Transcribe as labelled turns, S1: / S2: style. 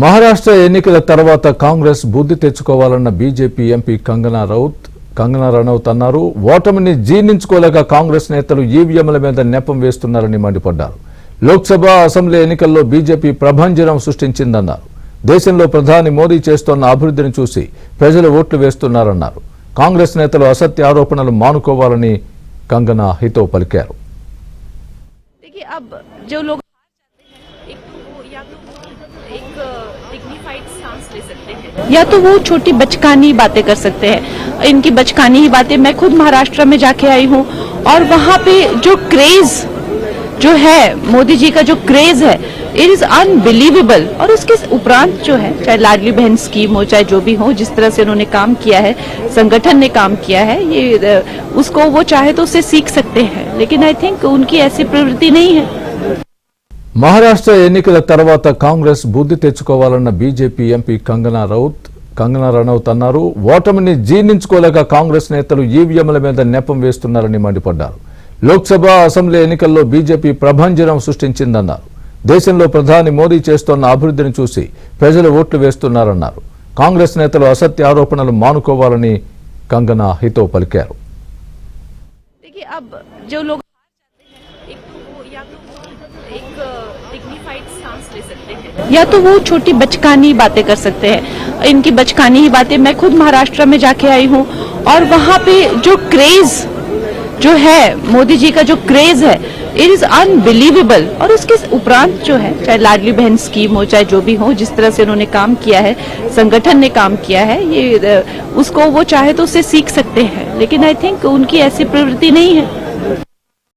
S1: మహారాష్ట్ర ఎన్నికల తర్వాత కాంగ్రెస్ బుద్ధి తెచ్చుకోవాలన్న బీజేపీ ఎంపీ కంగనా రనౌత్ అన్నారు. ఓటమిని జీర్ణించుకోలేక కాంగ్రెస్ నేతలు ఈవీఎంల మీద నెపం వేస్తున్నారని మండిపడ్డారు. లోక్సభ అసెంబ్లీ ఎన్నికల్లో బీజేపీ ప్రభంజనం సృష్టించిందన్నారు. దేశంలో ప్రధాని మోదీ చేస్తోన్న అభివృద్ధిని చూసి ప్రజలు ఓట్లు వేస్తున్నారన్నారు. కాంగ్రెస్ నేతలు అసత్య ఆరోపణలు మానుకోవాలని కంగనా హితవు పలికారు.
S2: या तो वो छोटी बचकानी बातें कर सकते हैं, इनकी बचकानी ही बातें। मैं खुद महाराष्ट्र में जाके आई हूँ और वहाँ पे जो क्रेज जो है, मोदी जी का जो क्रेज है, इट इज अनबिलीवेबल। और उसके उपरांत जो है, चाहे लाडली बहन स्कीम हो, चाहे जो भी हो, जिस तरह से उन्होंने काम किया है, संगठन ने काम किया है, ये उसको वो चाहे तो उससे सीख सकते हैं, लेकिन आई थिंक उनकी ऐसी प्रवृत्ति नहीं है।
S1: మహారాష్ట్ర ఎన్నికల తర్వాత కాంగ్రెస్ బుద్ధి తెచ్చుకోవాలన్న బీజేపీ ఎంపీ కంగనా రనౌత్ అన్నారు. ఓటమిని జీర్ణించుకోలేక కాంగ్రెస్ నేతలు ఈవీఎంల మీద నెపం వేస్తున్నారని మండిపడ్డారు. లోక్సభ అసెంబ్లీ ఎన్నికల్లో బీజేపీ ప్రభంజనం సృష్టించిందన్నారు. దేశంలో ప్రధాని మోదీ చేస్తోన్న అభివృద్ధిని చూసి ప్రజలు ఓట్లు వేస్తున్నారన్నారు. కాంగ్రెస్ నేతలు అసత్య ఆరోపణలు మానుకోవాలని కంగనా హితవు పలికారు.
S2: या तो वो छोटी बचकानी बातें कर सकते हैं, इनकी बचकानी ही बातें। मैं खुद महाराष्ट्र में जाके आई हूँ और वहाँ पे जो क्रेज जो है, मोदी जी का जो क्रेज है, इट इज अनबिलीवेबल। और उसके उपरांत जो है, चाहे लाडली बहन स्कीम हो, चाहे जो भी हो, जिस तरह से उन्होंने काम किया है, संगठन ने काम किया है, ये उसको वो चाहे तो उससे सीख सकते हैं, लेकिन आई थिंक उनकी ऐसी प्रवृत्ति नहीं है।